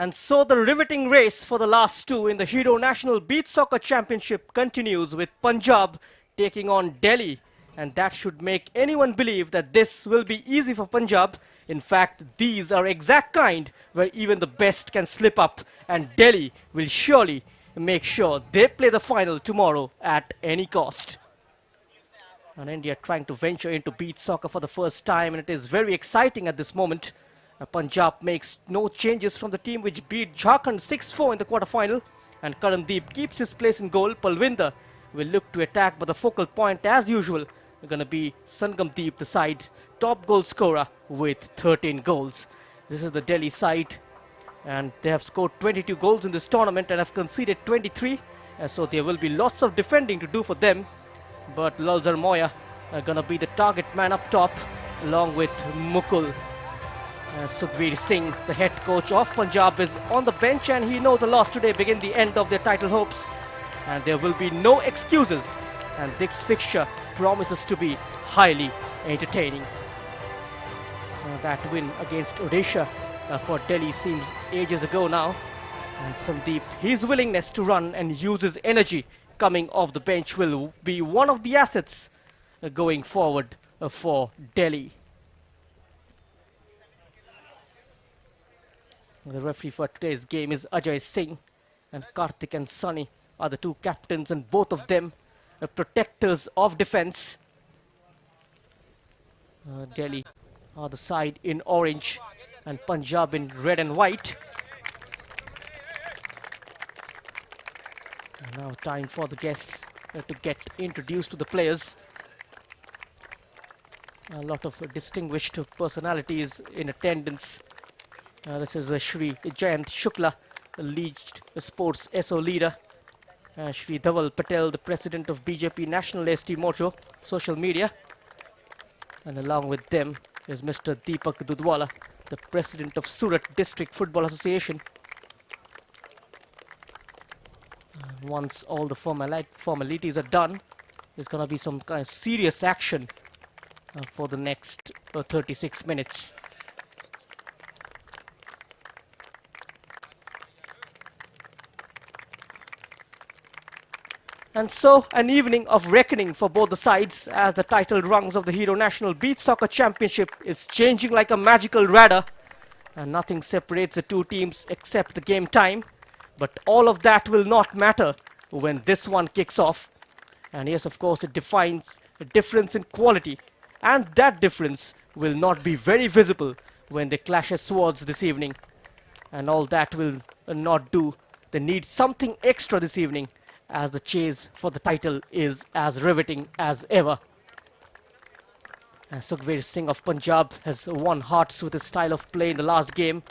And so the riveting race for the last two in the Hero National Beach Soccer Championship continues with Punjab taking on Delhi. And that should make anyone believe that this will be easy for Punjab. In fact, these are exact kind where even the best can slip up, and Delhi will surely make sure they play the final tomorrow at any cost. And India trying to venture into beach soccer for the first time, and it is very exciting at this moment. Punjab makes no changes from the team which beat Jharkhand 6-4 in the quarterfinal, and Karandeep keeps his place in goal. Palwinder will look to attack, but the focal point, as usual, are going to be Sangamdeep, the side top goal scorer with 13 goals. This is the Delhi side, and they have scored 22 goals in this tournament and have conceded 23, so there will be lots of defending to do for them. But Lalzar Moya are going to be the target man up top, along with Mukul. Sukhveer Singh, the head coach of Punjab, is on the bench, and he knows the loss today begin the end of their title hopes. And there will be no excuses, and this fixture promises to be highly entertaining. That win against Odisha for Delhi seems ages ago now. And Sandeep, his willingness to run and use his energy coming off the bench will be one of the assets going forward for Delhi. The referee for today's game is Ajay Singh, and Karthik and Sunny are the two captains, and both of them are protectors of defense. Delhi are the side in orange and Punjab in red and white. And now time for the guests to get introduced to the players. A lot of distinguished personalities in attendance. This is Shri Jayant Shukla, the lead sports SO leader. Shri Dhaval Patel, the president of BJP National ST Mojo social media. And along with them is Mr. Deepak Dudwala, the president of Surat District Football Association. And once all the formalities are done, there's going to be some kind of serious action for the next 36 minutes. And so, an evening of reckoning for both the sides, as the title rungs of the Hero National Beach Soccer Championship is changing like a magical radar, and nothing separates the two teams except the game time. But all of that will not matter when this one kicks off. And yes, of course, it defines a difference in quality, and that difference will not be very visible when they clash as swords this evening. And all that will not do. They need something extra this evening, as the chase for the title is as riveting as ever. Sukhveer Singh of Punjab has won hearts with his style of play in the last game.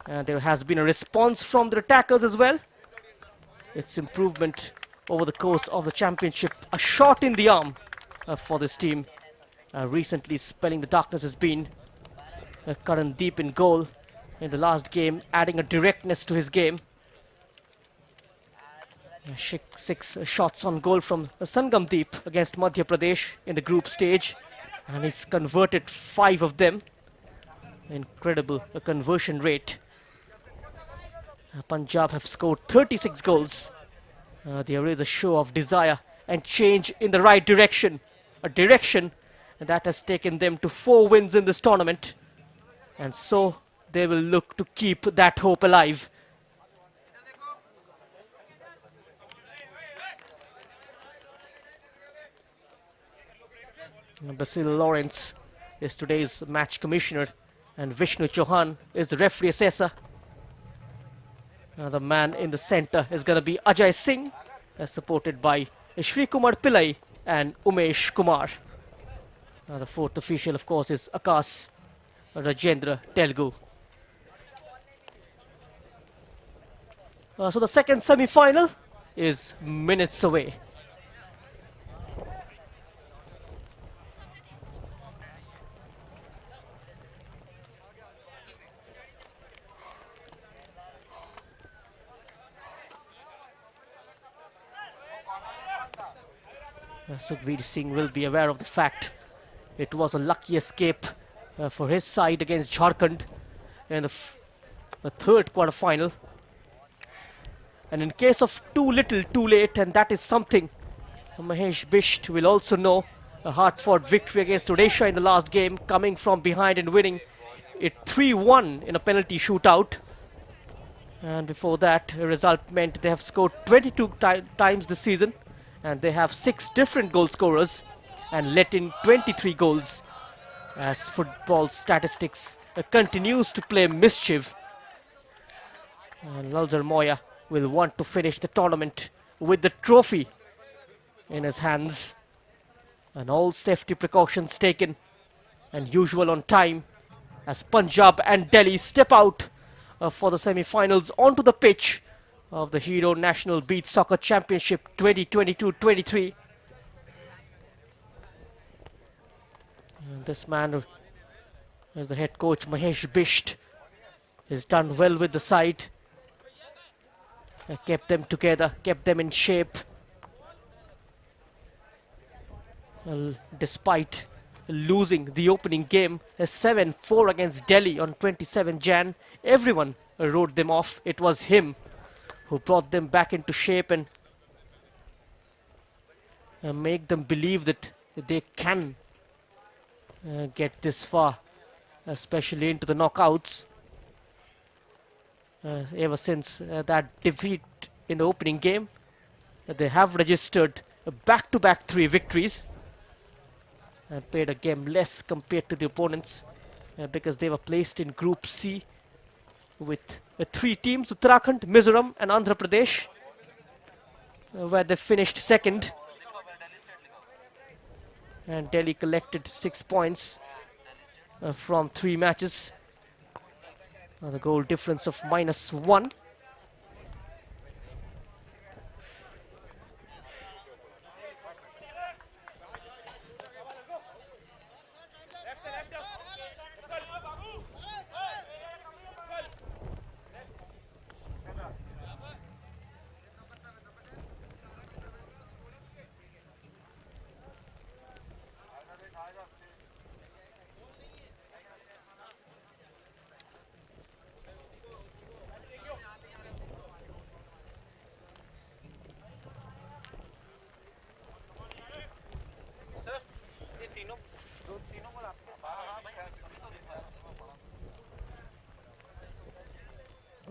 There has been a response from the attackers as well. It's improvement over the course of the championship. A shot in the arm for this team. Recently spelling the darkness has been Karandeep in goal in the last game, adding a directness to his game. 6 shots on goal from Sangamdeep against Madhya Pradesh in the group stage, and he's converted 5 of them. Incredible conversion rate. Punjab have scored 36 goals. There is a show of desire and change in the right direction, a direction that has taken them to 4 wins in this tournament, and so they will look to keep that hope alive. Basil Lawrence is today's match commissioner, and Vishnu Chauhan is the referee assessor. The man in the center is going to be Ajay Singh, supported by Shri Kumar Pillai and Umesh Kumar. The fourth official, of course, is Akash Rajendra Telugu. So the second semi-final is minutes away. Sukhveer Singh will be aware of the fact it was a lucky escape for his side against Jharkhand in the a third quarter-final. And in case of too little, too late, and that is something Mahesh Bisht will also know. A hard-fought victory against Odisha in the last game, coming from behind and winning it 3-1 in a penalty shootout. And before that, a result meant they have scored 22 times this season, and they have 6 different goal scorers and let in 23 goals, as football statistics continues to play mischief. And Lalzar Moya will want to finish the tournament with the trophy in his hands, and all safety precautions taken and usual on time as Punjab and Delhi step out for the semi-finals onto the pitch of the Hero National Beach Soccer Championship 2022-23. This man, as the head coach Mahesh Bisht, has done well with the side. Kept them together, kept them in shape. Well, despite losing the opening game 7-4 against Delhi on 27 Jan, everyone wrote them off. It was him who brought them back into shape and make them believe that they can get this far, especially into the knockouts. Ever since that defeat in the opening game, they have registered back-to-back 3 victories and played a game less compared to the opponents because they were placed in Group C with 3 teams, Uttarakhand, Mizoram and Andhra Pradesh, where they finished second. And Delhi collected 6 points from 3 matches. The goal difference of -1.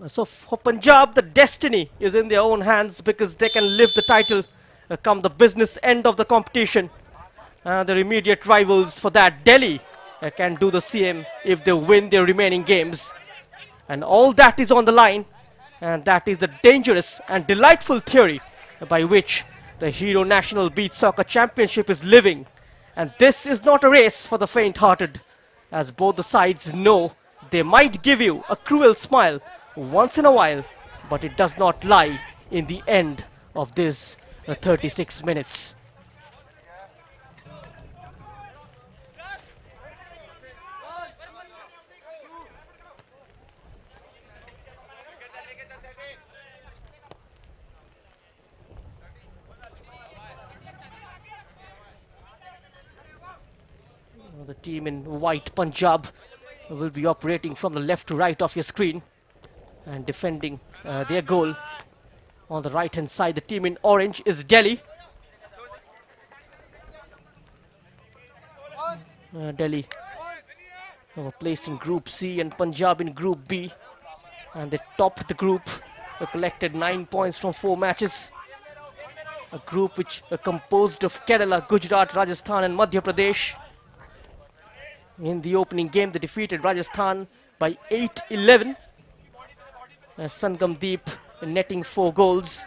So for Punjab, the destiny is in their own hands because they can lift the title come the business end of the competition. Their immediate rivals for that, Delhi, can do the same if they win their remaining games. And all that is on the line, and that is the dangerous and delightful theory by which the Hero National Beach Soccer Championship is living. And this is not a race for the faint-hearted, as both the sides know they might give you a cruel smile once in a while, but it does not lie in the end of this 36 minutes. The team in white, Punjab, will be operating from the left to right of your screen and defending their goal. On the right hand side, the team in orange is Delhi. Delhi were placed in Group C and Punjab in Group B, and they topped the group. They collected 9 points from 4 matches. A group which composed of Kerala, Gujarat, Rajasthan and Madhya Pradesh. In the opening game, they defeated Rajasthan by 8-11. Sangam Deep netting 4 goals.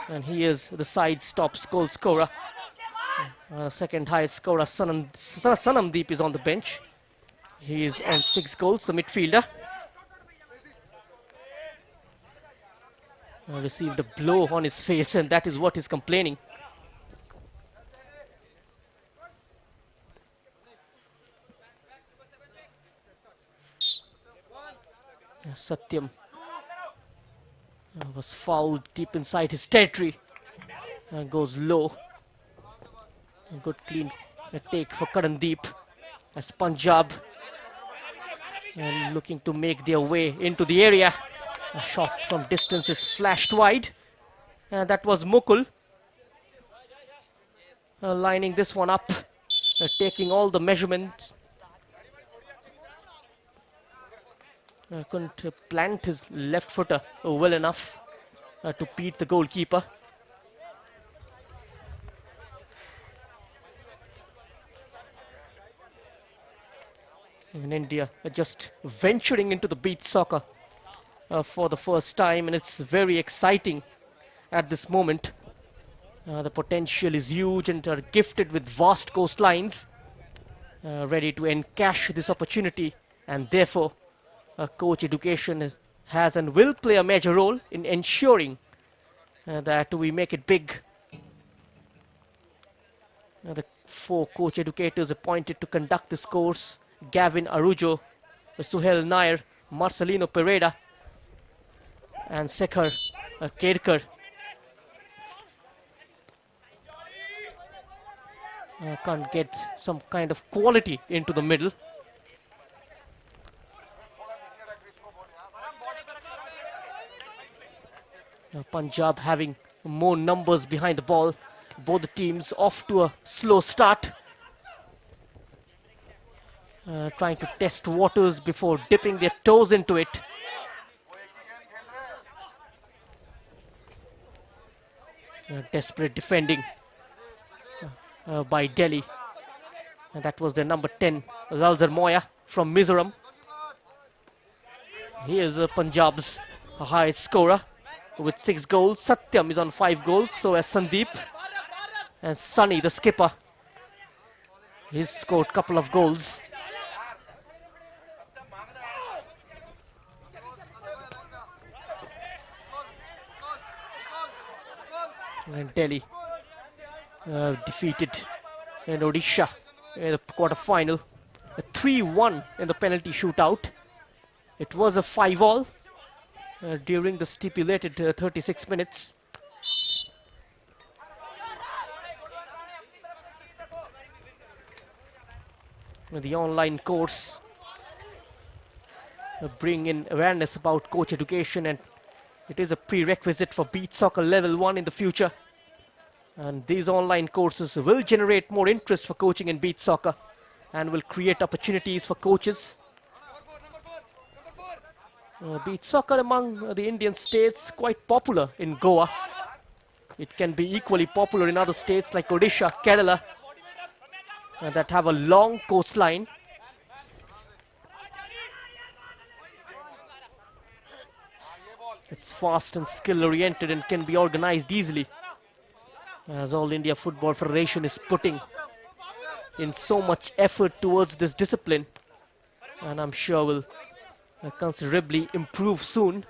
And he is the side's top goal scorer. Second highest scorer, Sanam Deep, is on the bench. He is on 6 goals, the midfielder. Received a blow on his face, and that is what he's complaining. Satyam was fouled deep inside his territory and goes low. A good clean take for Karandeep as Punjab and looking to make their way into the area. A shot from distance is flashed wide. And that was Mukul lining this one up, taking all the measurements. Couldn't plant his left footer well enough to beat the goalkeeper. In India, just venturing into the beach soccer for the first time, and it's very exciting at this moment. The potential is huge and are gifted with vast coastlines, ready to encash this opportunity, and therefore coach education has and will play a major role in ensuring that we make it big. The 4 coach educators appointed to conduct this course: Gavin Arujo, Suhail Nair, Marcelino Pereira, and Sekhar Kerkar. Can't get some kind of quality into the middle. Punjab having more numbers behind the ball. Both the teams off to a slow start. Trying to test waters before dipping their toes into it. Desperate defending by Delhi. And that was their number 10, Lalzar Moya from Mizoram. He is Punjab's highest scorer with 6 goals. Satyam is on 5 goals, so as Sandeep. And Sunny, the skipper, he's scored a couple of goals. And Delhi defeated in Odisha in the quarter-final. 3-1 in the penalty shootout. It was a 5-all during the stipulated 36 minutes. The online course bring in awareness about coach education, and it is a prerequisite for beach soccer level 1 in the future. And these online courses will generate more interest for coaching in beach soccer and will create opportunities for coaches. Beach soccer among the Indian states quite popular in Goa. It can be equally popular in other states like Odisha, Kerala, that have a long coastline. It's fast and skill oriented and can be organized easily, as All India Football Federation is putting in so much effort towards this discipline, and I'm sure will considerably improve soon.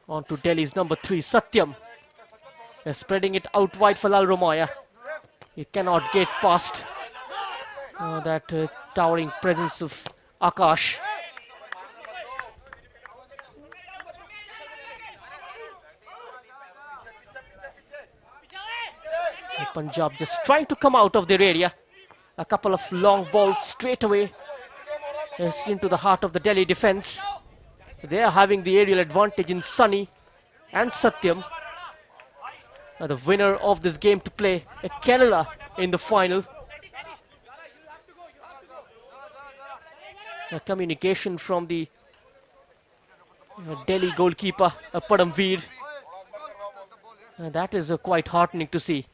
On to Delhi's number 3, Satyam. Spreading it out wide for Lal Romaya. He cannot get past that towering presence of Akash. Punjab just trying to come out of their area. A couple of long balls straight away into the heart of the Delhi defense. They are having the aerial advantage in Sunny and Satyam. The winner of this game to play Kerala in the final. Communication from the Delhi goalkeeper Padamveer. That is quite heartening to see.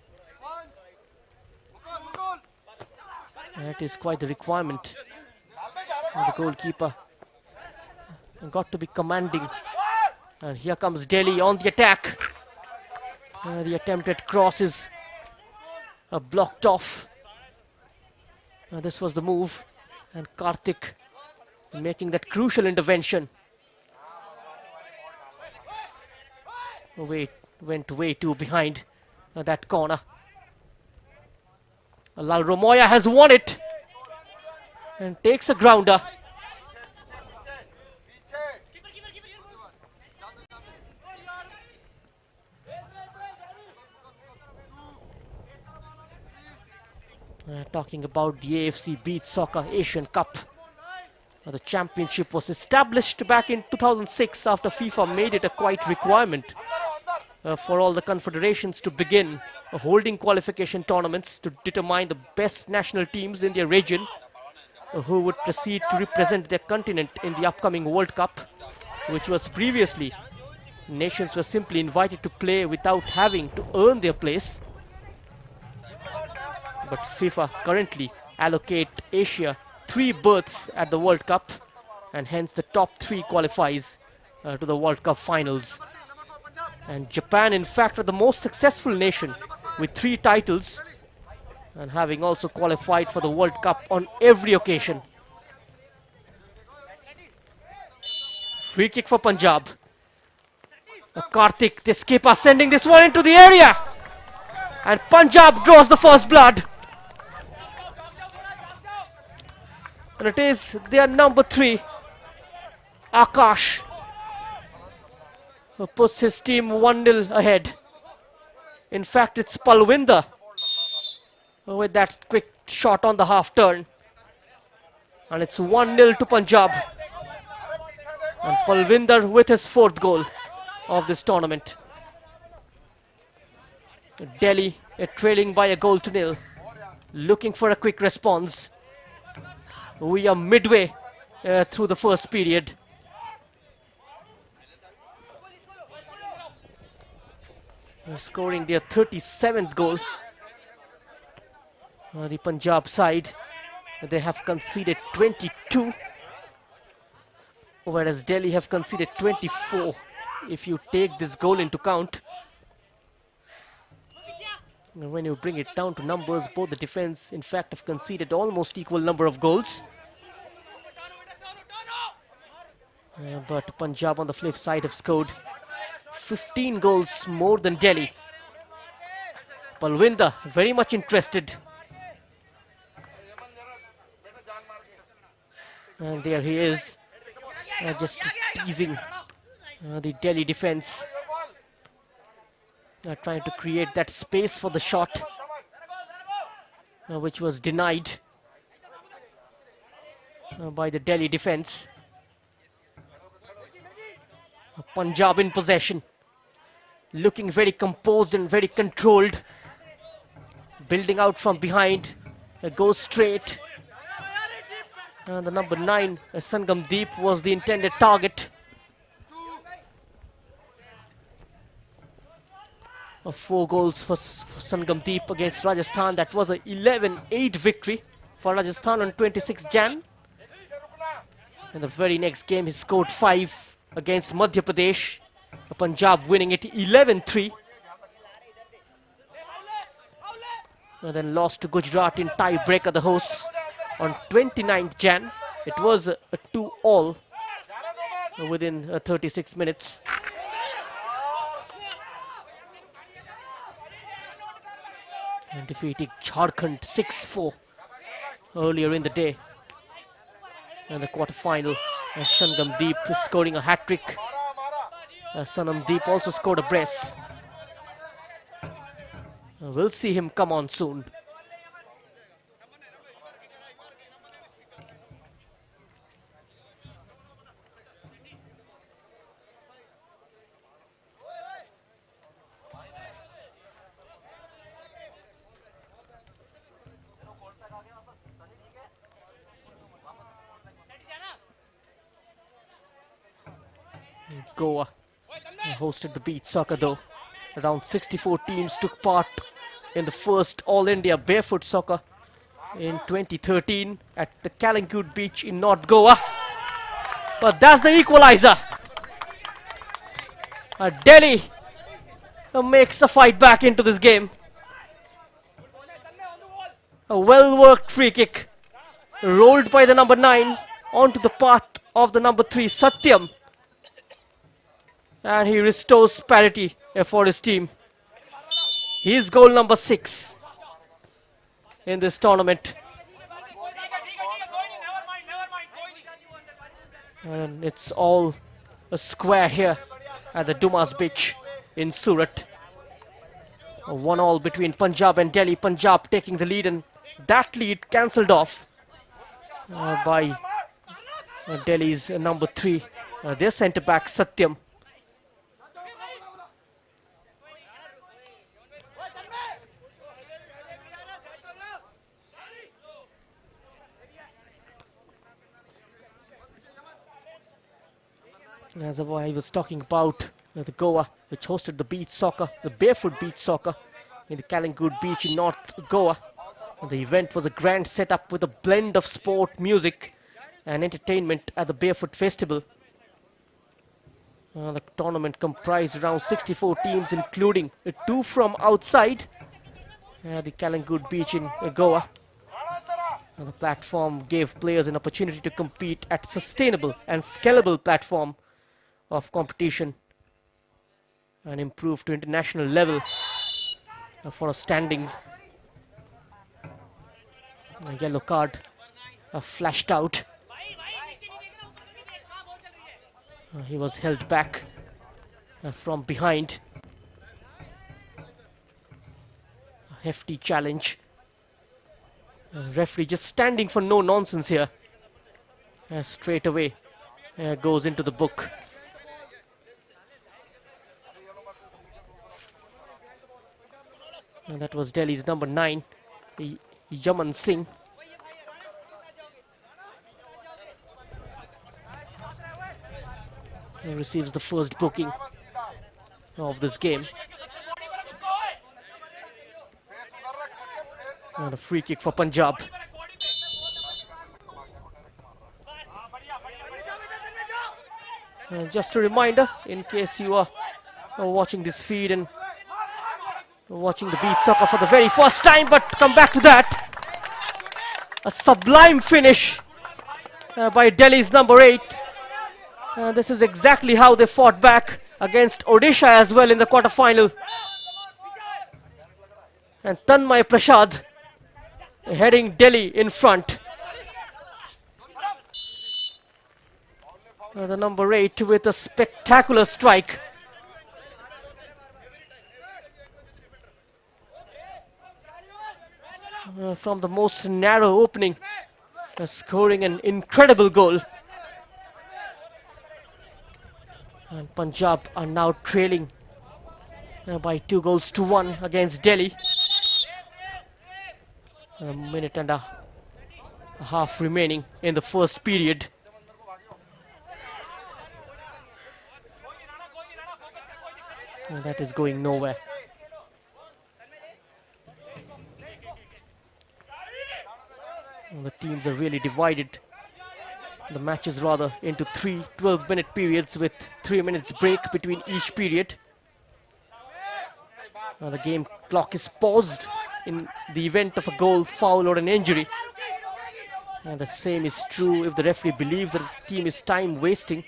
That is quite the requirement. The goalkeeper got to be commanding. And here comes Delhi on the attack. The attempted cross is blocked off. This was the move. And Karthik making that crucial intervention. Went way too behind that corner. Lal Romoya has won it and takes a grounder. Talking about the AFC Beach Soccer Asian Cup. The championship was established back in 2006 after FIFA made it a quite requirement for all the confederations to begin holding qualification tournaments to determine the best national teams in their region who would proceed to represent their continent in the upcoming World Cup, which was previously nations were simply invited to play without having to earn their place. But FIFA currently allocate Asia 3 berths at the World Cup, and hence the top 3 qualifies to the World Cup finals. And Japan, in fact, are the most successful nation with 3 titles, and having also qualified for the World Cup on every occasion. Free kick for Punjab. Karthik, the skipper, sending this one into the area, and Punjab draws the first blood. And it is their number 3, Akash, who puts his team 1-0 ahead. In fact, it's Palwinder with that quick shot on the half turn. And it's 1-0 to Punjab. And Palwinder with his 4th goal of this tournament. Delhi trailing by a goal to 0, looking for a quick response. We are midway through the first period. Scoring their 37th goal. The Punjab side, they have conceded 22, whereas Delhi have conceded 24, if you take this goal into count. When you bring it down to numbers, both the defense, in fact, have conceded almost equal number of goals. But Punjab on the flip side have scored 15 goals more than Delhi. Palwinder very much interested. And there he is, just teasing the Delhi defense. Trying to create that space for the shot, which was denied by the Delhi defense. Punjab in possession, looking very composed and very controlled, building out from behind, goes straight. And the number 9, Sangam Deep, was the intended target. 4 goals for Sangam Deep against Rajasthan. That was a 11-8 victory for Rajasthan on 26 Jan. In the very next game, he scored 5 against Madhya Pradesh. Punjab winning it 11-3. And then lost to Gujarat in tie-breaker, the hosts, on 29th Jan. It was a 2-all within 36 minutes. And defeating Jharkhand 6-4 earlier in the day. And the quarterfinal, Sangam Deep is scoring a hat-trick. Sanam Deep also scored a brace. We'll see him come on soon. Goa hosted the beach soccer though. Around 64 teams took part in the first All India Barefoot Soccer in 2013 at the Calangute Beach in North Goa. But that's the equalizer. Delhi makes a fight back into this game. A well-worked free kick rolled by the number 9 onto the path of the number 3, Satyam. And he restores parity for his team. His goal number 6 in this tournament. And it's all a square here at the Dumas Beach in Surat. A 1-all between Punjab and Delhi. Punjab taking the lead and that lead cancelled off by Delhi's number 3, their centre back Satyam. As I was talking about the Goa, which hosted the beach soccer, the barefoot beach soccer in the Calangute Beach in North Goa. The event was a grand setup with a blend of sport, music and entertainment at the Barefoot Festival. The tournament comprised around 64 teams, including 2 from outside the Calangute Beach in Goa. The platform gave players an opportunity to compete at sustainable and scalable platform of competition and improve to international level for standings. A yellow card flashed out. He was held back from behind. A hefty challenge. Referee just standing for no nonsense here. Straight away goes into the book. And that was Delhi's number 9, Yaman Singh. He receives the first booking of this game. And a free kick for Punjab. Just a reminder, in case you are watching this feed and watching the beach soccer for the very first time, but come back to that. A sublime finish by Delhi's number 8. This is exactly how they fought back against Odisha as well in the quarter-final. And Tanmay Prasad heading Delhi in front. The number 8 with a spectacular strike. From the most narrow opening, scoring an incredible goal. And Punjab are now trailing by 2-1 against Delhi. A minute and a half remaining in the first period. And that is going nowhere. And the teams are really divided. The matches rather into 3 12-minute periods with 3 minutes break between each period. The game clock is paused in the event of a goal, foul or an injury. And the same is true if the referee believes that the team is time wasting.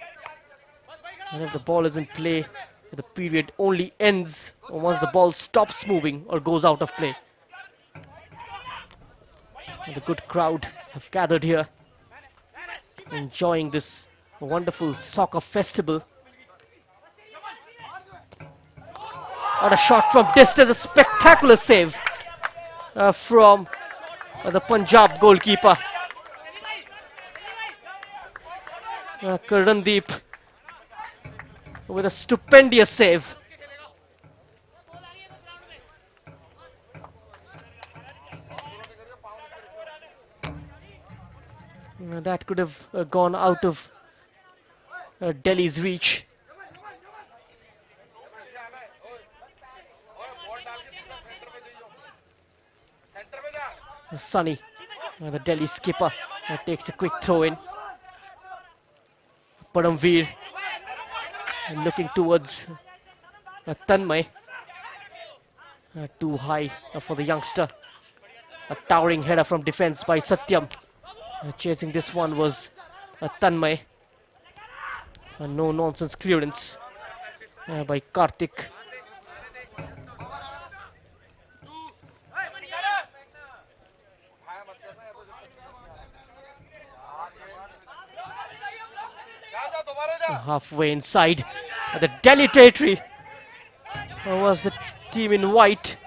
And if the ball is in play, the period only ends once the ball stops moving or goes out of play. And the good crowd have gathered here, enjoying this wonderful soccer festival. On a shot from distance, a spectacular save from the Punjab goalkeeper. Karandeep with a stupendous save. That could have gone out of Delhi's reach. Sunny, the Delhi skipper, takes a quick throw in. Paramveer looking towards Tanmay. Too high for the youngster. A towering header from defense by Satyam. Chasing this one was Tanmay. A no-nonsense clearance by Karthik. Halfway inside the Delhi territory was the team in white.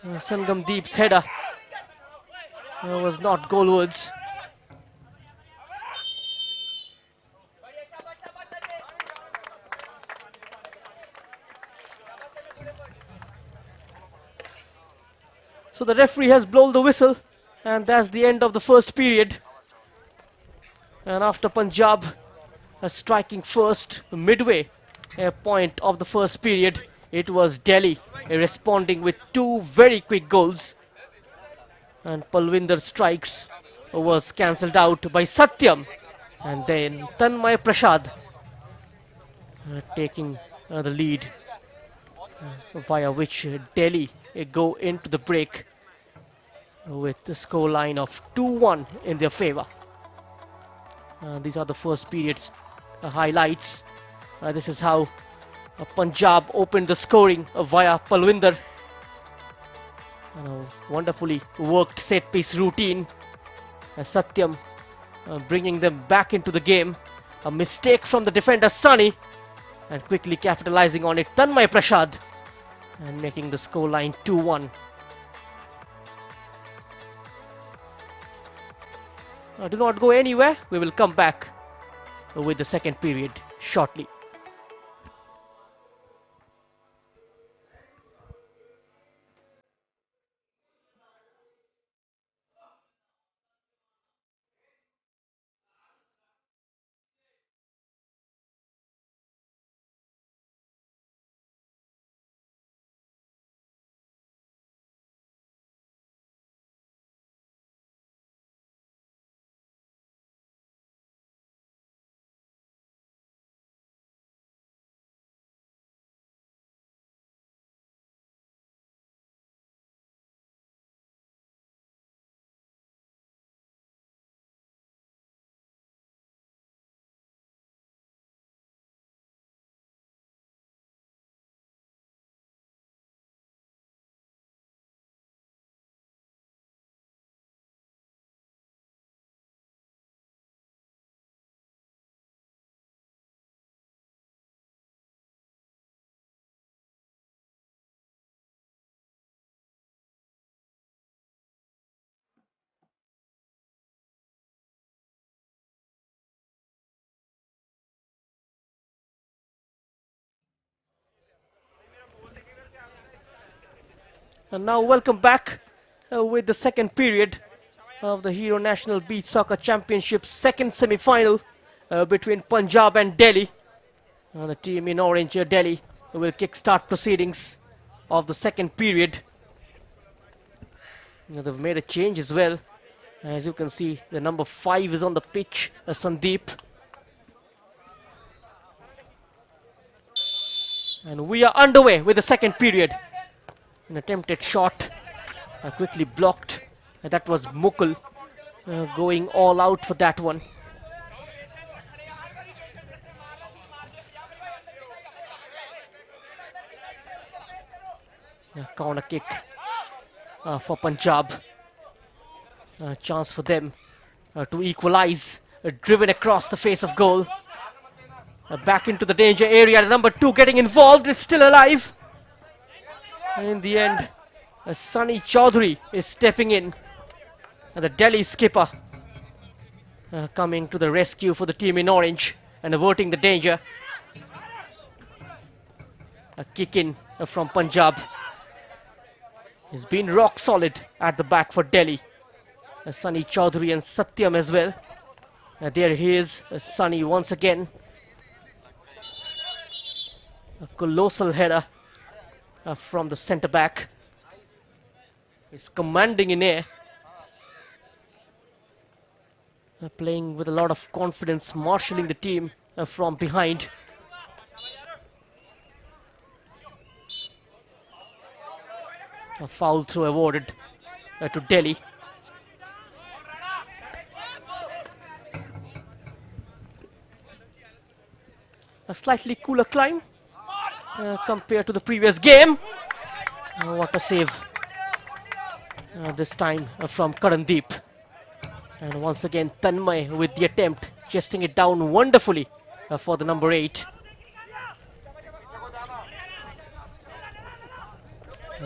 Sangam Deep's header was not goalwards. So the referee has blown the whistle, and that's the end of the first period. And after Punjab striking first midway point of the first period, it was Delhi responding with two very quick goals. And Palwinder's strikes was cancelled out by Satyam. And then Tanmay Prasad taking the lead, via which Delhi go into the break with the score line of 2-1 in their favour. These are the first period's highlights. This is how Punjab opened the scoring via Palwinder. Wonderfully worked set piece routine. Satyam bringing them back into the game. A mistake from the defender Sunny, and quickly capitalizing on it Tanmay Prasad, and making the score line 2-1. Do not go anywhere. We will come back with the second period shortly. And now welcome back with the second period of the Hero National Beach Soccer Championship second semi-final between Punjab and Delhi. The team in orange, Delhi, will kick-start proceedings of the second period. They've made a change as well. As you can see, the number 5 is on the pitch, Sandeep. And we are underway with the second period. An attempted shot, quickly blocked. And that was Mukul going all out for that one. Corner kick for Punjab. Chance for them to equalize. Driven across the face of goal. Back into the danger area. Number 2 getting involved, is still alive. In the end, Sunny Chaudhary is stepping in. The Delhi skipper coming to the rescue for the team in orange and averting the danger. A kick in from Punjab. He's been rock solid at the back for Delhi. Sunny Chaudhary and Satyam as well. There he is, Sunny once again. A colossal header from the centre back. He's commanding in air. Playing with a lot of confidence, marshalling the team from behind. A foul throw awarded to Delhi. A slightly cooler climb compared to the previous game. What a save this time from Karandeep. And once again Tanmay with the attempt, chesting it down wonderfully for the number 8.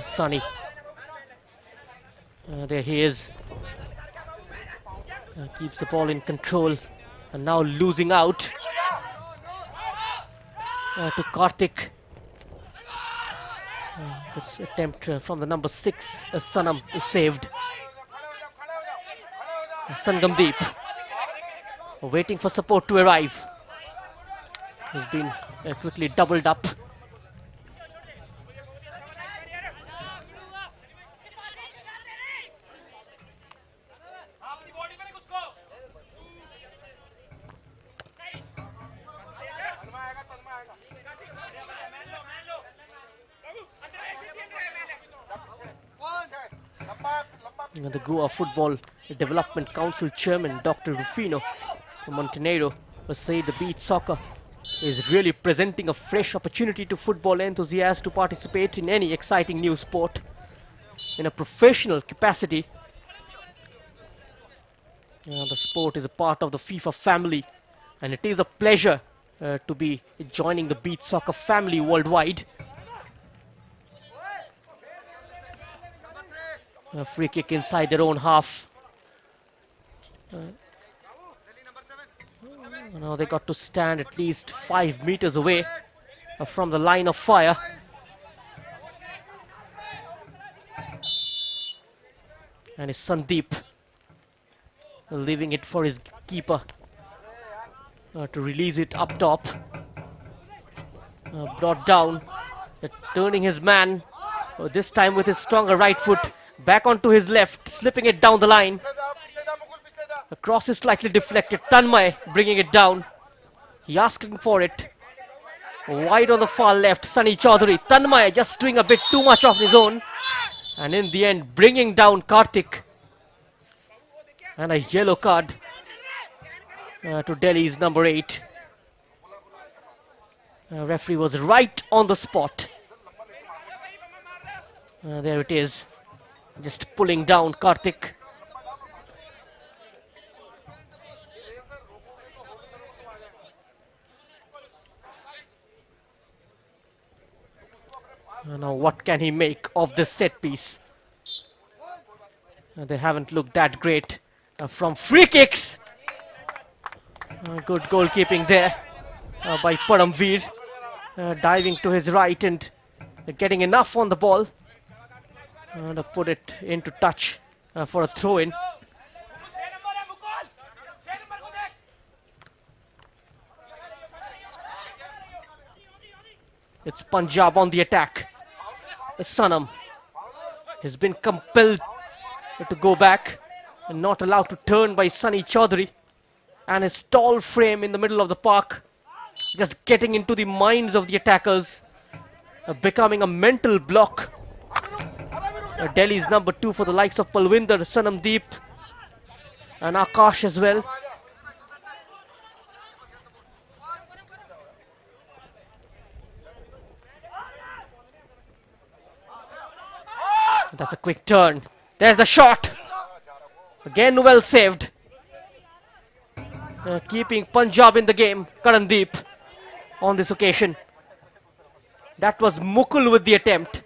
Sunny There he is. Keeps the ball in control. And now losing out to Karthik. This attempt from the number 6, Sanam, is saved. Sangamdeep waiting for support to arrive. He's been quickly doubled up. The Goa Football Development Council Chairman Dr. Rufino Montenegro said the beach soccer is really presenting a fresh opportunity to football enthusiasts to participate in any exciting new sport in a professional capacity. The sport is a part of the FIFA family, and it is a pleasure to be joining the beach soccer family worldwide. A free kick inside their own half. Now they got to stand at least 5 meters away from the line of fire. And it's Sandeep leaving it for his keeper to release it up top. Brought down, turning his man, this time with his stronger right foot, back onto his left, slipping it down the line. The cross is slightly deflected. Tanmay bringing it down. He asking for it. Wide on the far left, Sunny Chaudhary. Tanmay just doing a bit too much of his own. And in the end, bringing down Karthik. And a yellow card to Delhi's number 8. Referee was right on the spot. There it is. Just pulling down Karthik. Now what can he make of this set piece? They haven't looked that great from free kicks. Good goalkeeping there by Paramveer. Diving to his right and getting enough on the ball to put it into touch for a throw-in. It's Punjab on the attack. Sanam has been compelled to go back and not allowed to turn by Sunny Chaudhary, and his tall frame in the middle of the park just getting into the minds of the attackers, becoming a mental block. Delhi's number 2 for the likes of Palwinder, Sanamdeep and Akash as well. That's a quick turn. There's the shot. Again well saved. Keeping Punjab in the game. Karandeep on this occasion. That was Mukul with the attempt.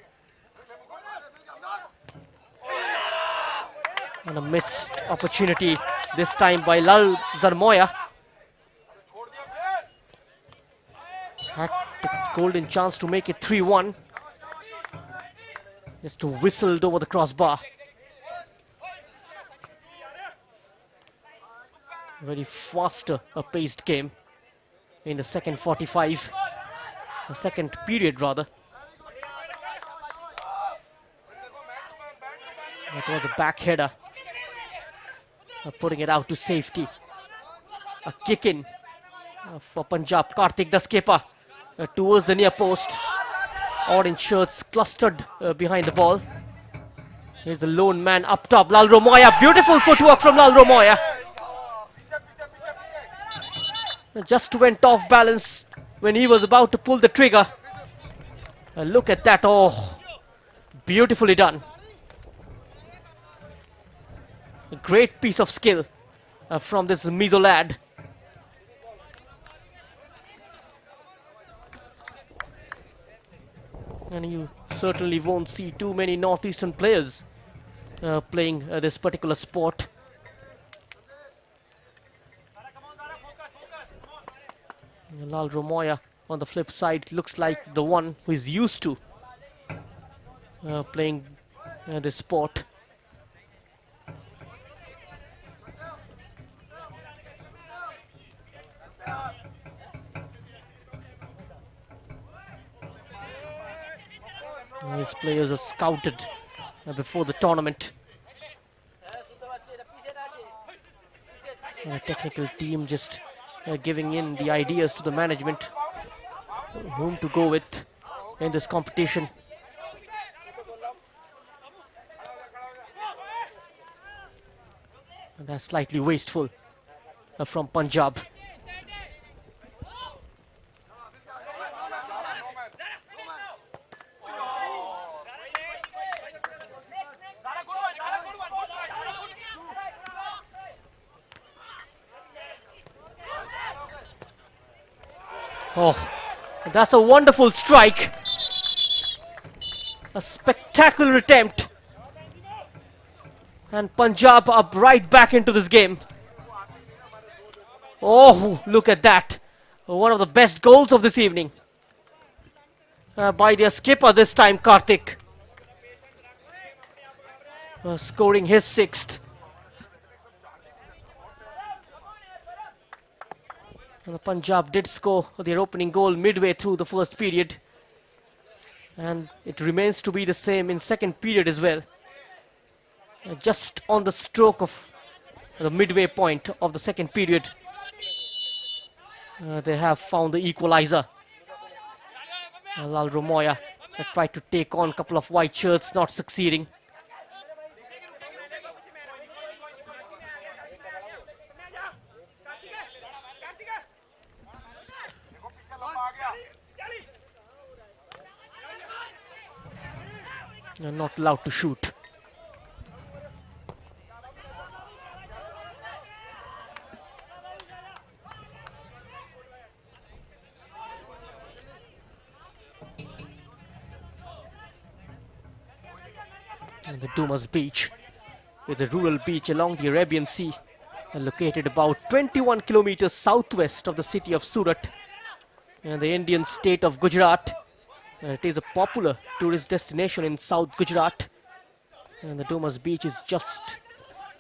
And a missed opportunity this time by Lal Zarmoya. Had the golden chance to make it 3-1. Just whistled over the crossbar. Very faster paced game in the second 45. The second period rather. That was a back header. Putting it out to safety. A kick in for Punjab. Karthik the skipper towards the near post. Orange shirts clustered behind the ball. Here's the lone man up top, Lal Romoya. Beautiful footwork from Lal Romoya. Just went off balance when he was about to pull the trigger. Look at that. Oh, beautifully done. A great piece of skill from this Mizo lad. And you certainly won't see too many northeastern players playing this particular sport. Lal Romoya on the flip side looks like the one who is used to playing this sport. His players are scouted before the tournament. Technical team just giving in the ideas to the management whom to go with in this competition. And that's slightly wasteful from Punjab. Oh, that's a wonderful strike. A spectacular attempt. And Punjab up right back into this game. Oh, look at that. One of the best goals of this evening. By their skipper this time, Karthik. Scoring his 6th. And the Punjab did score their opening goal midway through the first period. And it remains to be the same in second period as well. Just on the stroke of the midway point of the second period, they have found the equalizer. Lal Romoya tried to take on a couple of white shirts, not succeeding. They're not allowed to shoot. And the Dumas Beach is a rural beach along the Arabian Sea, located about 21 kilometers southwest of the city of Surat, in the Indian state of Gujarat. It is a popular tourist destination in South Gujarat, and the Dumas Beach is just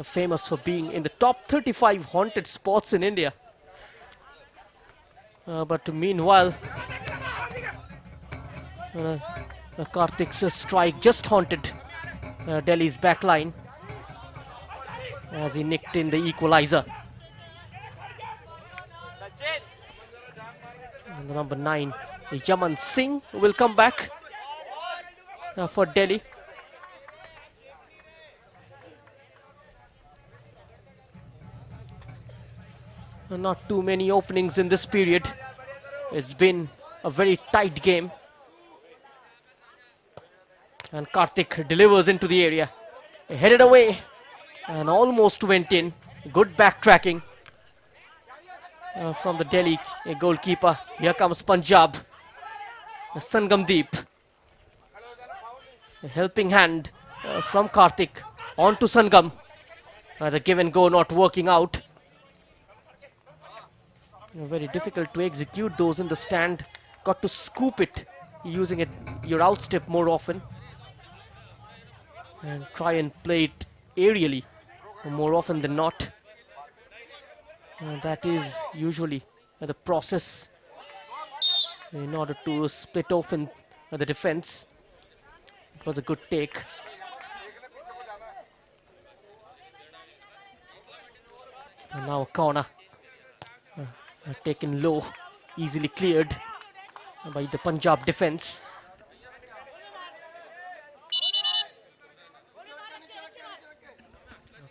famous for being in the top 35 haunted spots in India. But meanwhile, Karthik's strike just haunted Delhi's backline as he nicked in the equalizer. And the number 9, Yaman Singh, will come back for Delhi. Not too many openings in this period. It's been a very tight game. And Karthik delivers into the area. Headed away and almost went in. Good backtracking from the Delhi goalkeeper. Here comes Punjab. Sangamdeep. A helping hand from Karthik on to Sangam. The give and go not working out. Very difficult to execute those in the stand. Got to scoop it using your outstep more often. And try and play it aerially more often than not. That is usually the process in order to split open the defense. It was a good take. And now a corner taken low, easily cleared by the Punjab defense.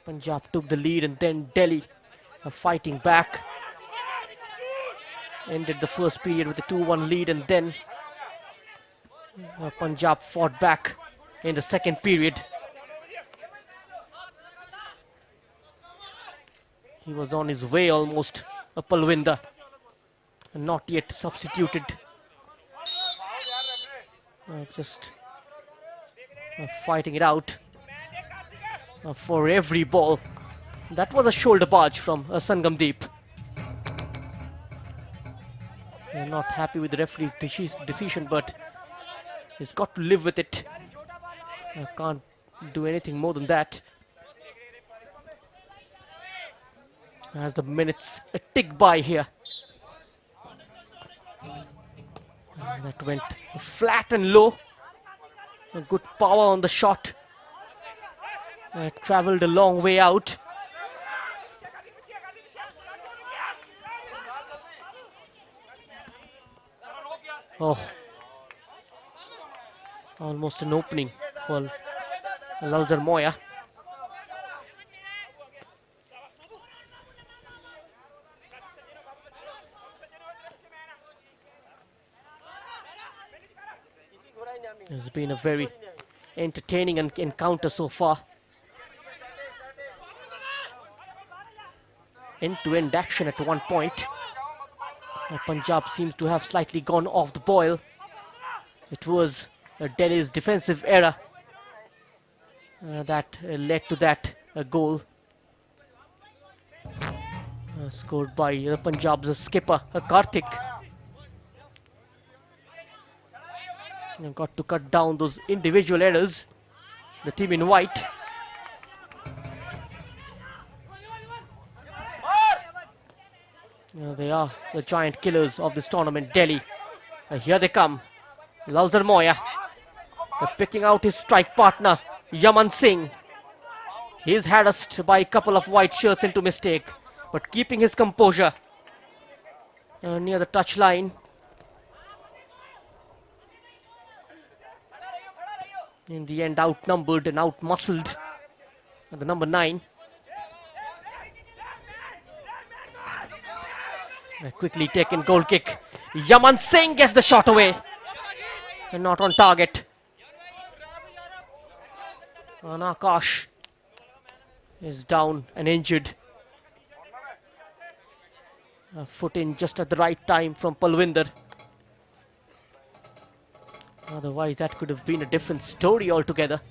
Punjab took the lead and then Delhi fighting back. Ended the first period with a 2-1 lead and then Punjab fought back in the second period. He was on his way almost, Palwinder, not yet substituted. Just fighting it out. for every ball. That was a shoulder barge from Sangamdeep. They're not happy with the referee's decision, but he's got to live with it. Can't do anything more than that. As the minutes tick by here. That went flat and low. A good power on the shot. Travelled a long way out. Oh, almost an opening for Lalzar Moya. It's been a very entertaining encounter so far. End-to-end action at one point. Punjab seems to have slightly gone off the boil. It was Delhi's defensive error that led to that goal. Scored by Punjab's skipper, Karthik. And got to cut down those individual errors. The team in white. They are the giant killers of this tournament, Delhi. Here they come. Lalzar Moya picking out his strike partner, Yaman Singh. He's harassed by a couple of white shirts into mistake, but keeping his composure near the touchline. In the end, outnumbered and outmuscled. The number 9. A quickly taken goal kick. Yaman Singh gets the shot away. And not on target. Akash is down and injured. A foot in just at the right time from Palwinder. Otherwise, that could have been a different story altogether.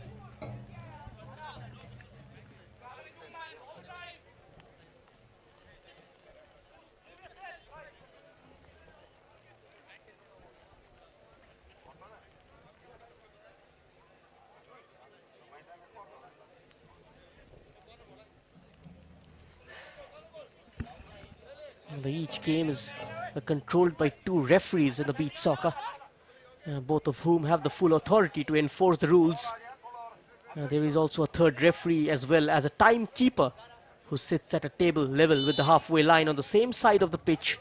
Each game is controlled by 2 referees in the beach soccer, both of whom have the full authority to enforce the rules. There is also a 3rd referee as well as a timekeeper who sits at a table level with the halfway line on the same side of the pitch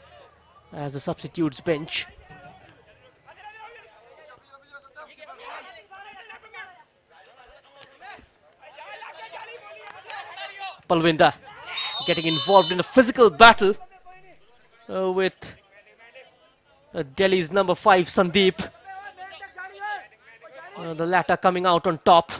as the substitutes bench. Palwinder getting involved in a physical battle with Delhi's number 5 Sandeep. The latter coming out on top.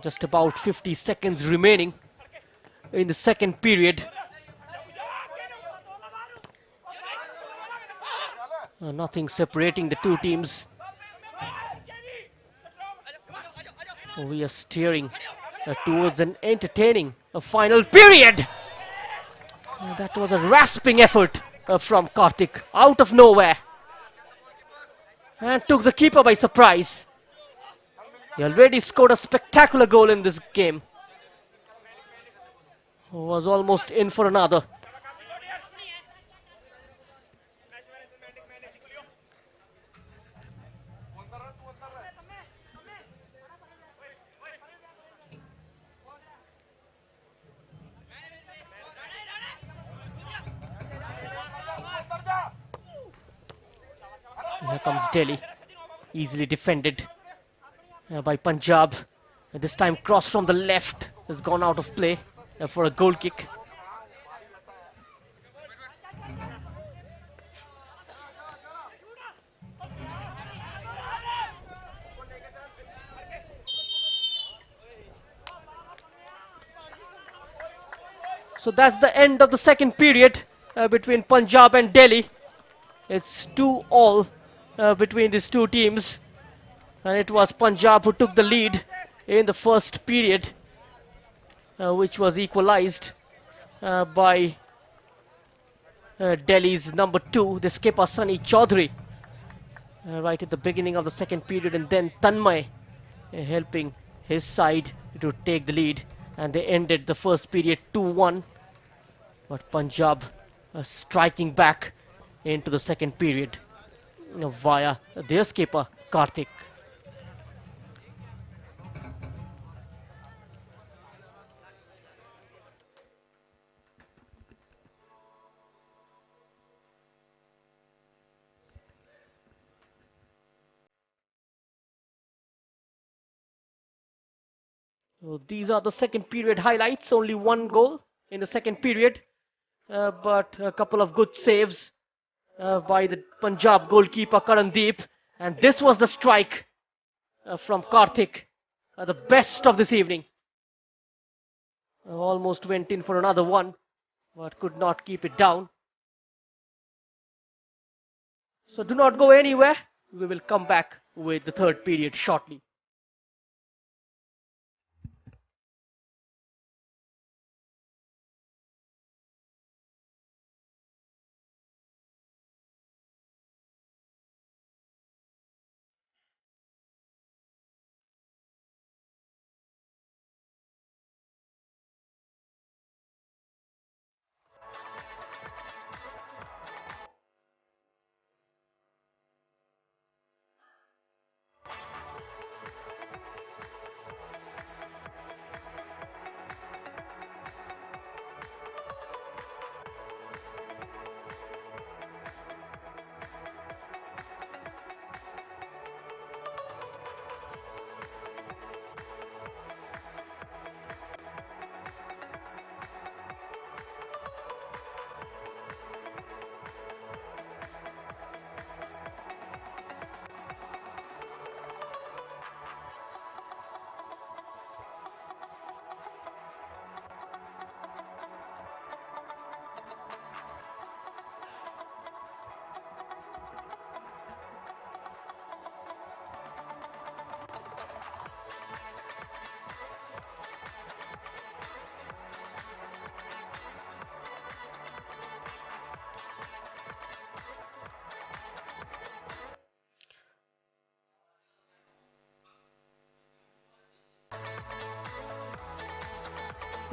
Just about 50 seconds remaining in the second period. Nothing separating the 2 teams. We are steering towards an entertaining final period. That was a rasping effort from Karthik out of nowhere. And took the keeper by surprise. He already scored a spectacular goal in this game. Was almost in for another. Here comes Delhi, easily defended by Punjab. This time cross from the left has gone out of play for a goal kick. So that's the end of the second period between Punjab and Delhi. It's 2-all between these two teams. And it was Punjab who took the lead in the first period, which was equalized by Delhi's number 2, the skipper Sunny Chaudhary, right at the beginning of the second period, and then Tanmay helping his side to take the lead, and they ended the first period 2-1. But Punjab striking back into the second period via their skipper Karthik. So these are the second period highlights. Only one goal in the second period, but a couple of good saves by the Punjab goalkeeper Karandeep. And this was the strike from Karthik, the best of this evening. Almost went in for another one, but could not keep it down. So do not go anywhere. We will come back with the third period shortly.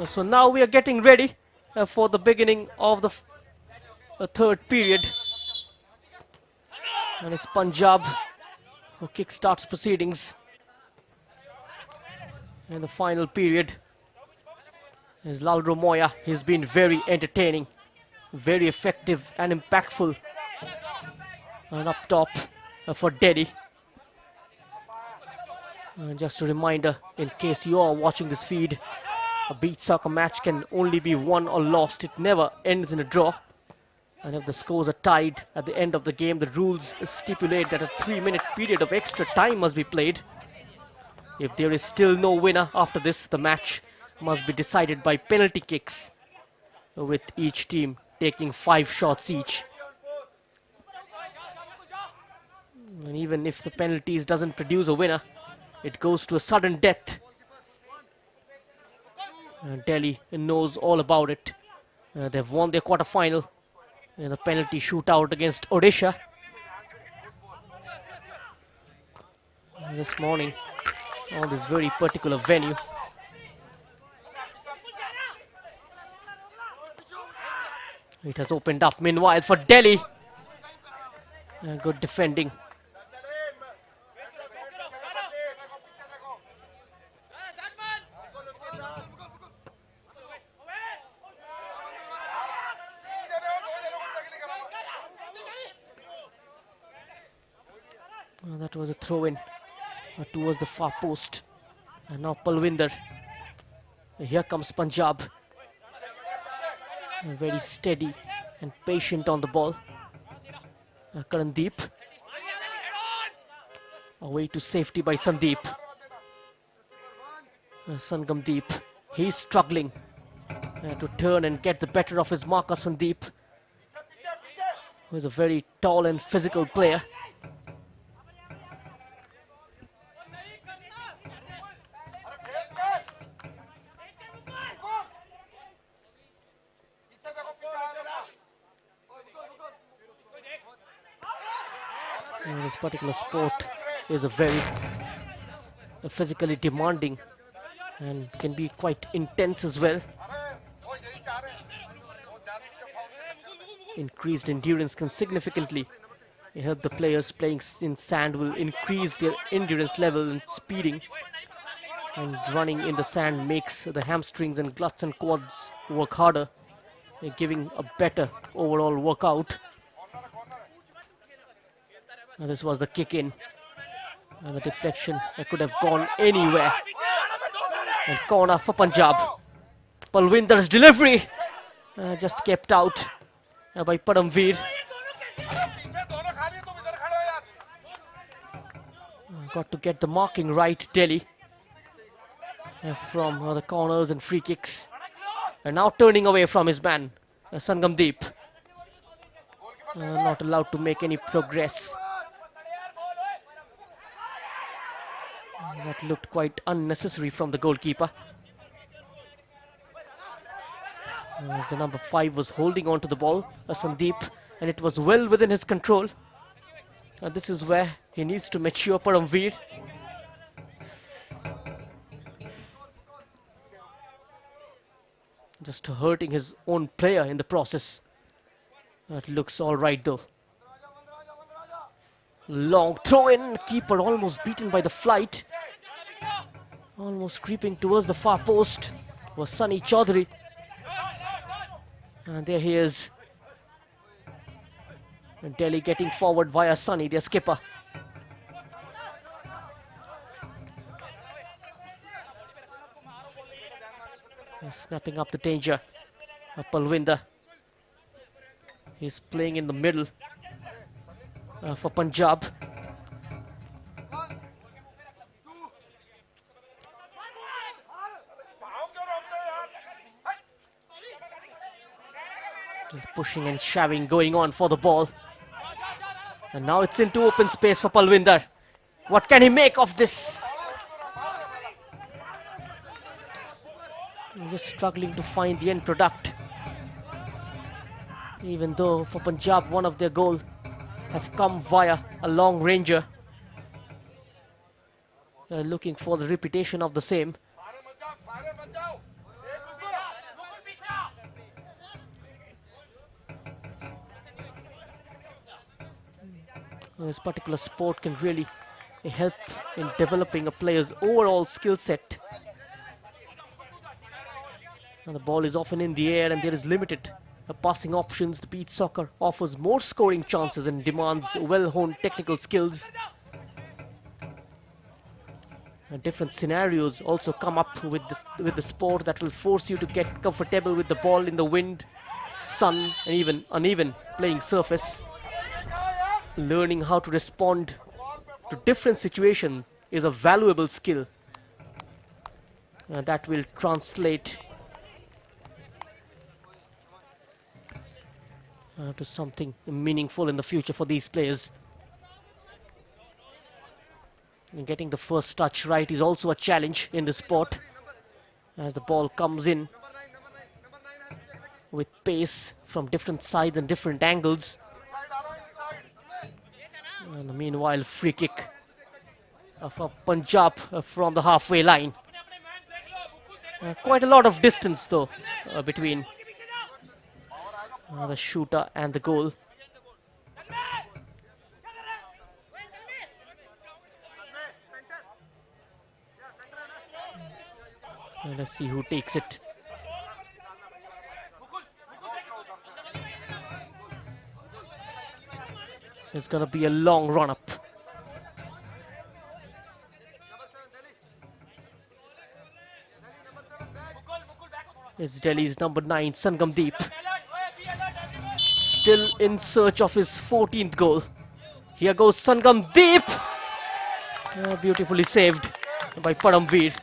So now we are getting ready for the beginning of the third period. And it's Punjab who kickstarts proceedings in the final period. Is Lalro Moya. He's been very entertaining, very effective and impactful. And up top for Delhi. Just a reminder, in case you are watching this feed, a beach soccer match can only be won or lost. It never ends in a draw. And if the scores are tied at the end of the game, the rules stipulate that a 3-minute period of extra time must be played. If there is still no winner after this, the match must be decided by penalty kicks, with each team taking 5 shots each. And even if the penalties doesn't produce a winner, it goes to a sudden death. Delhi knows all about it. They've won their quarter-final in a penalty shootout against Odisha this morning on this very particular venue. It has opened up meanwhile for Delhi. Good defending. That was a throw-in towards the far post. And now Palwinder. Here comes Punjab. Very steady and patient on the ball. Karandeep. Away to safety by Sandeep. Sangamdeep. He's struggling to turn and get the better of his marker, Sandeep. who is a very tall and physical player. This particular sport is a very physically demanding and can be quite intense as well. Increased endurance can significantly help the players playing in sand will increase their endurance level and speeding. And running in the sand makes the hamstrings and glutes and quads work harder, giving a better overall workout. And this was the kick in. And the deflection could have gone anywhere. And corner for Punjab. Palwinder's delivery just kept out by Paramveer. Got to get the marking right, Delhi. From the corners and free kicks. And now turning away from his man, Sangamdeep. Not allowed to make any progress. That looked quite unnecessary from the goalkeeper. As the number 5 was holding on to the ball, Sandeep, and it was well within his control. This is where he needs to mature, Paramveer. Just hurting his own player in the process. That looks all right though. Long throw in, keeper almost beaten by the flight. Almost creeping towards the far post was Sunny Chaudhary. And there he is. And Delhi getting forward via Sunny, their skipper. Snapping up the danger. Palwinder. He's playing in the middle for Punjab. Pushing and shoving going on for the ball. And now it's into open space for Palwinder. What can he make of this? Just struggling to find the end product. Even though for Punjab one of their goals have come via a long ranger. Looking for the repetition of the same. This particular sport can really help in developing a player's overall skill set. And the ball is often in the air and there is limited passing options. The beach soccer offers more scoring chances and demands well-honed technical skills. Different scenarios also come up with the sport that will force you to get comfortable with the ball in the wind, sun and even uneven playing surface. Learning how to respond to different situations is a valuable skill that will translate to something meaningful in the future for these players. And getting the first touch right is also a challenge in the sport, as the ball comes in with pace from different sides and different angles. And meanwhile, free kick for Punjab from the halfway line. Quite a lot of distance though between the shooter and the goal. And let's see who takes it. It's gonna be a long run up. It's Delhi's number 9, Sangamdeep. Still in search of his 14th goal. Here goes Sangamdeep. Beautifully saved by Paramveer.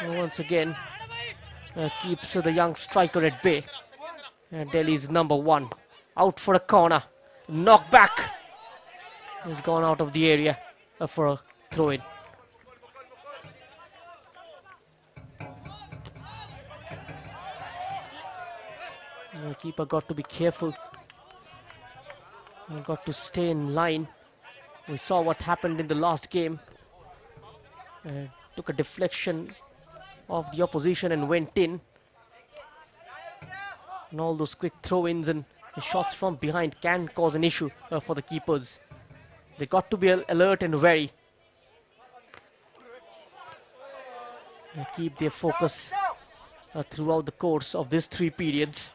Once again keeps the young striker at bay. And Delhi's number 1 out for a corner. Knock back. He's gone out of the area for a throw-in. The keeper got to be careful. Got to stay in line. We saw what happened in the last game. Took a deflection of the opposition and went in. And all those quick throw-ins and shots from behind can cause an issue for the keepers. They got to be alert and wary. Keep their focus throughout the course of these 3 periods.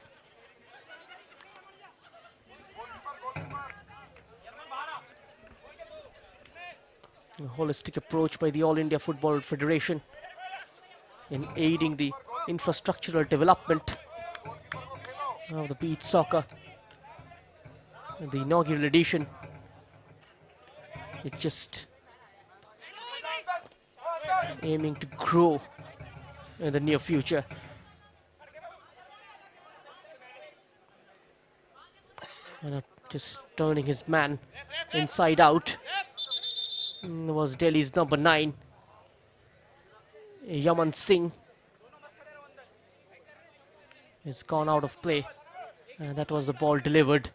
A holistic approach by the All India Football Federation in aiding the infrastructural development of the beach soccer. The inaugural edition, it's just aiming to grow in the near future. And just turning his man inside out. Was Delhi's number 9, Yaman Singh. It's gone out of play. That was the ball delivered.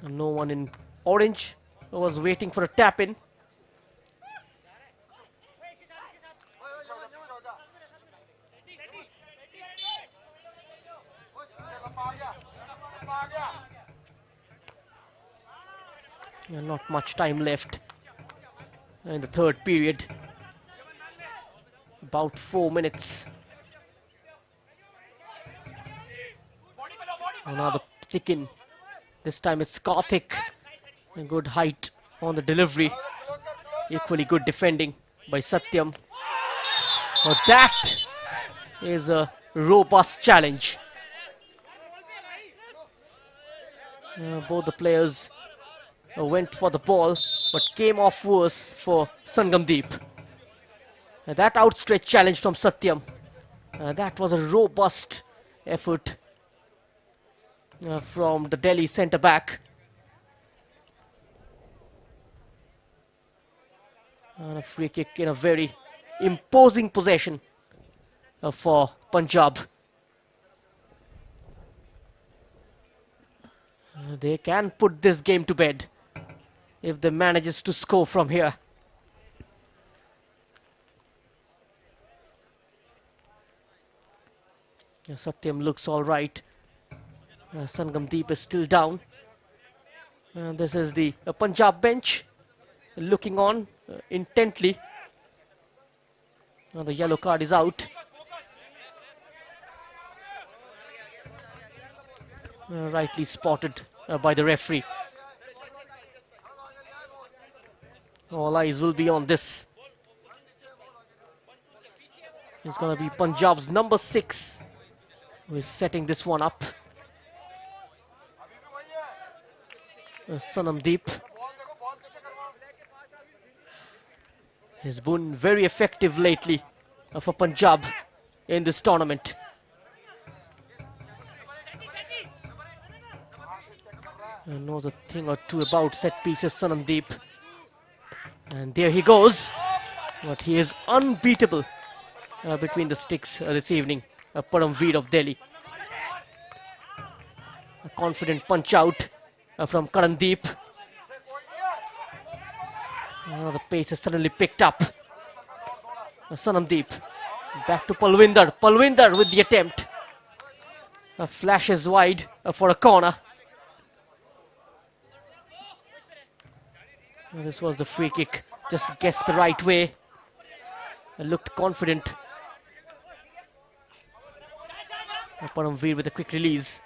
And no one in orange was waiting for a tap in. Not much time left in the 3rd period. About 4 minutes. Another kick in. This time it's Karthik. A good height on the delivery. Equally good defending by Satyam. Oh, that is a robust challenge. Both the players went for the ball, but came off worse for Sangamdeep. That outstretched challenge from Satyam. That was a robust effort from the Delhi centre-back. And a free kick in a very imposing possession for Punjab. They can put this game to bed if they manages to score from here. Satyam looks all right. Sangamdeep is still down. This is the Punjab bench looking on intently. The yellow card is out. Rightly spotted by the referee. All eyes will be on this. It's going to be Punjab's number 6 who is setting this one up. Sangamdeep has been very effective lately for Punjab in this tournament. Knows a thing or two about set pieces, Sangamdeep. And there he goes. But he is unbeatable between the sticks this evening. Paramveer of Delhi. A confident punch out from Karandeep. The pace is suddenly picked up. Sangamdeep back to Palwinder. Palwinder with the attempt. Flashes wide for a corner. This was the free kick. Just guessed the right way. Looked confident. Paramveer with a quick release.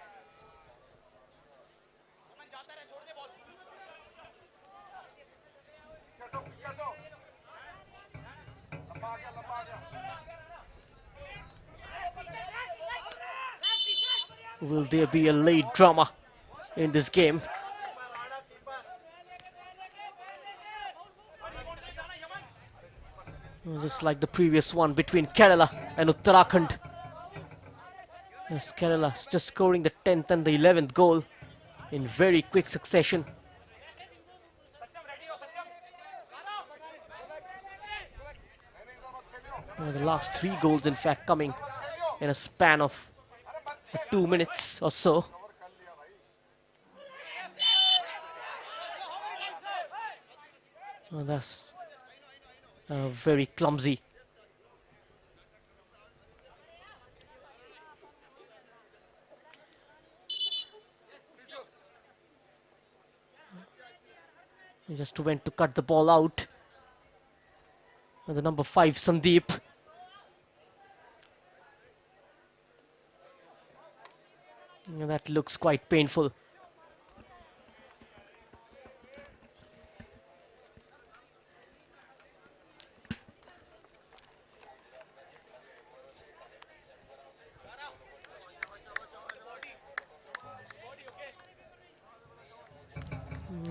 Will there be a late drama in this game? Just like the previous one between Kerala and Uttarakhand. As Kerala is just scoring the 10th and the 11th goal in very quick succession. The last 3 goals, in fact, coming in a span of 2 minutes or so. That's very clumsy. He just went to cut the ball out. And the number 5, Sandeep. And that looks quite painful.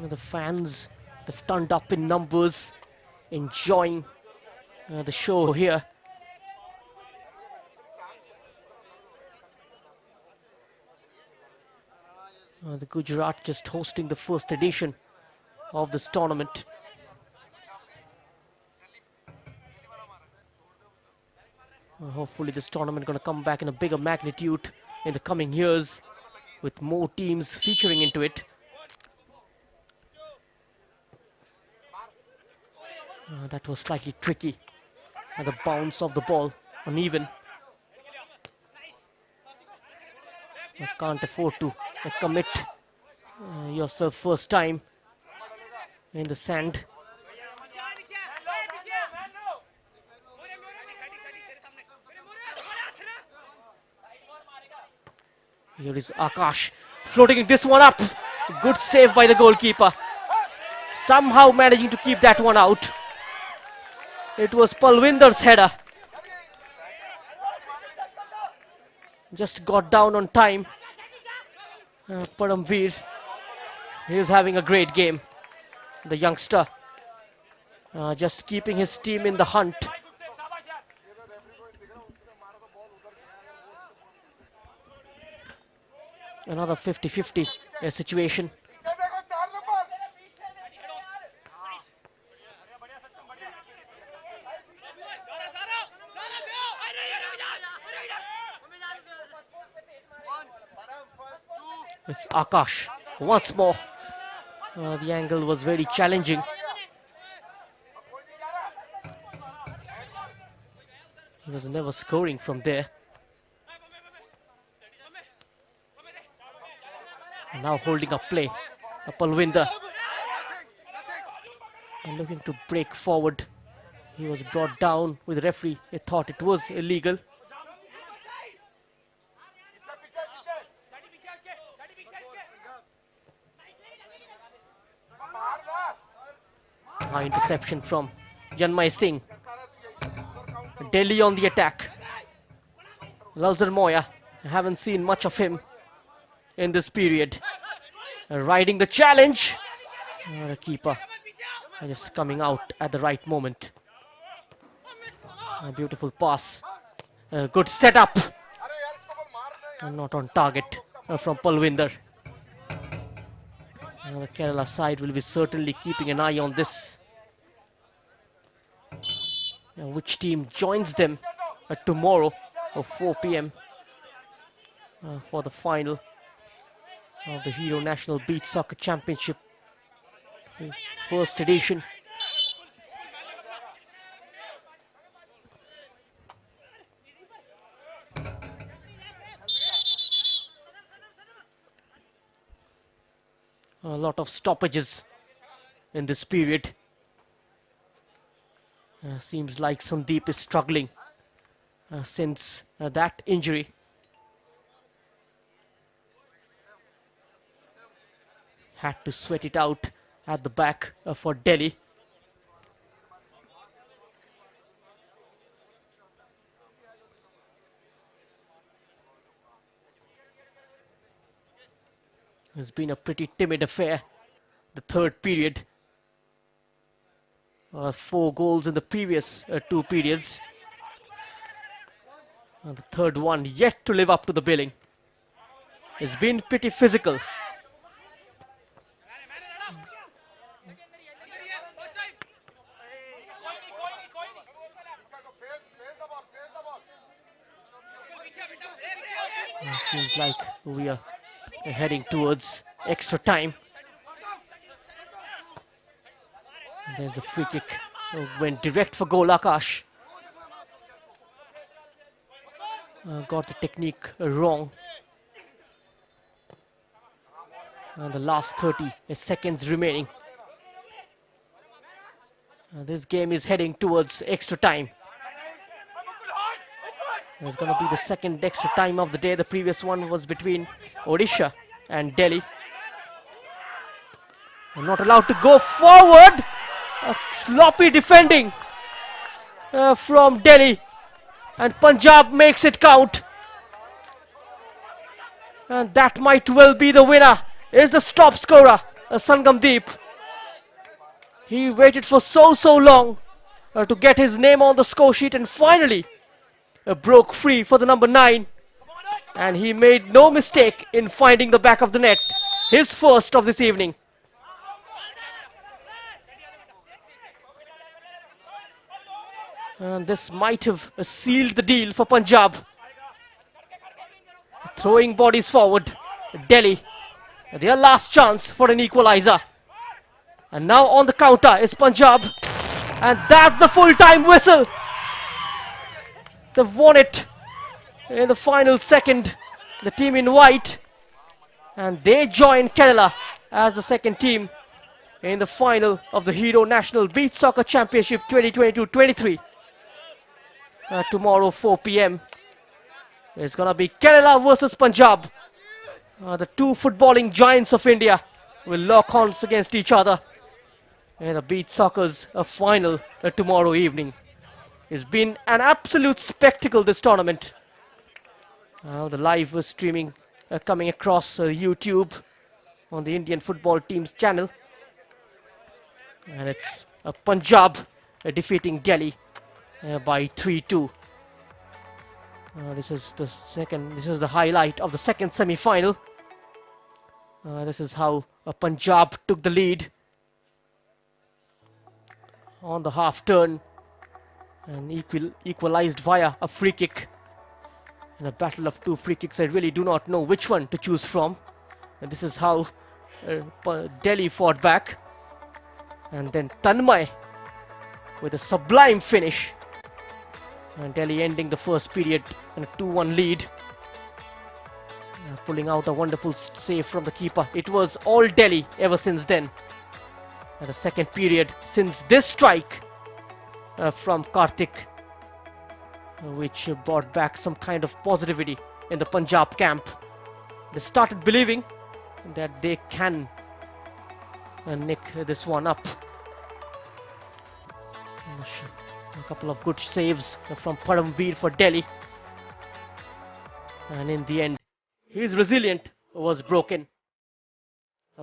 The fans, they've turned up in numbers, enjoying the show here. The Gujarat just hosting the first edition of this tournament. Hopefully this tournament going to come back in a bigger magnitude in the coming years with more teams featuring into it. That was slightly tricky. And the bounce of the ball uneven. Can't afford to commit yourself first time in the sand. Here is Akash floating this one up. Good save by the goalkeeper. Somehow managing to keep that one out. It was Palwinder's header. Just got down on time. Paramveer, he is having a great game. The youngster just keeping his team in the hunt. Another 50-50 situation. It's Akash once more. The angle was very challenging. He was never scoring from there. Now holding up play. Palwinder looking to break forward. He was brought down with the referee. He thought it was illegal. Interception from Janmai Singh. Delhi on the attack. Lalzar Moya, I haven't seen much of him in this period. Riding the challenge. The keeper just coming out at the right moment. A beautiful pass. A good setup. Not on target from Palwinder. The Kerala side will be certainly keeping an eye on this. Which team joins them tomorrow at 4 p.m. For the final of the Hero National Beach Soccer Championship, first edition. A lot of stoppages in this period. Seems like Sandeep is struggling since that injury. Had to sweat it out at the back for Delhi. It's been a pretty timid affair, the third period. 4 goals in the previous 2 periods. The third one yet to live up to the billing. It's been pretty physical. It seems like we are heading towards extra time. There's the free kick. Went direct for goal, Akash. Got the technique wrong. And the last 30 seconds remaining. This game is heading towards extra time. It's going to be the second extra time of the day. The previous one was between Odisha and Delhi. They're not allowed to go forward. Sloppy defending from Delhi. And Punjab makes it count. And that might well be the winner. Is the top scorer, Sangamdeep. He waited for so long to get his name on the score sheet, and finally broke free for the number 9. And he made no mistake in finding the back of the net. His first of this evening. And this might have sealed the deal for Punjab. Throwing bodies forward. Delhi, their last chance for an equalizer. And now on the counter is Punjab. And that's the full-time whistle. They've won it in the final second. The team in white. And they join Kerala as the second team in the final of the Hero National Beach Soccer Championship 2022-23. Tomorrow 4 p.m. It's gonna be Kerala versus Punjab. The two footballing giants of India will lock horns against each other in the beach soccer's final tomorrow evening. It's been an absolute spectacle, this tournament. The live streaming coming across YouTube on the Indian football team's channel. And it's Punjab defeating Delhi by 3-2. This is the highlight of the second semi-final. This is how Punjab took the lead on the half turn and equalized via a free kick. In a battle of two free kicks, I really do not know which one to choose from. And this is how Delhi fought back. And then Tanmay with a sublime finish. And Delhi ending the first period in a 2-1 lead. Pulling out a wonderful save from the keeper. It was all Delhi ever since then. And the second period since this strike from Karthik, which brought back some kind of positivity in the Punjab camp. They started believing that they can nick this one up. A couple of good saves from Paramveer for Delhi. And in the end, his resilience was broken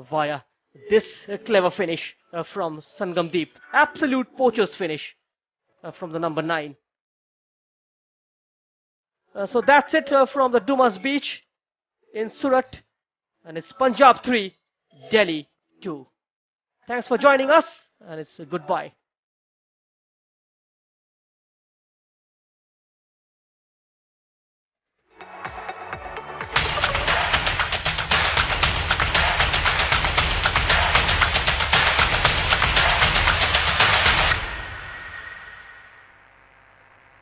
via this clever finish from Sangamdeep. Absolute poacher's finish from the number 9. So that's it from the Dumas Beach in Surat. And it's Punjab 3, Delhi 2. Thanks for joining us, and it's a goodbye.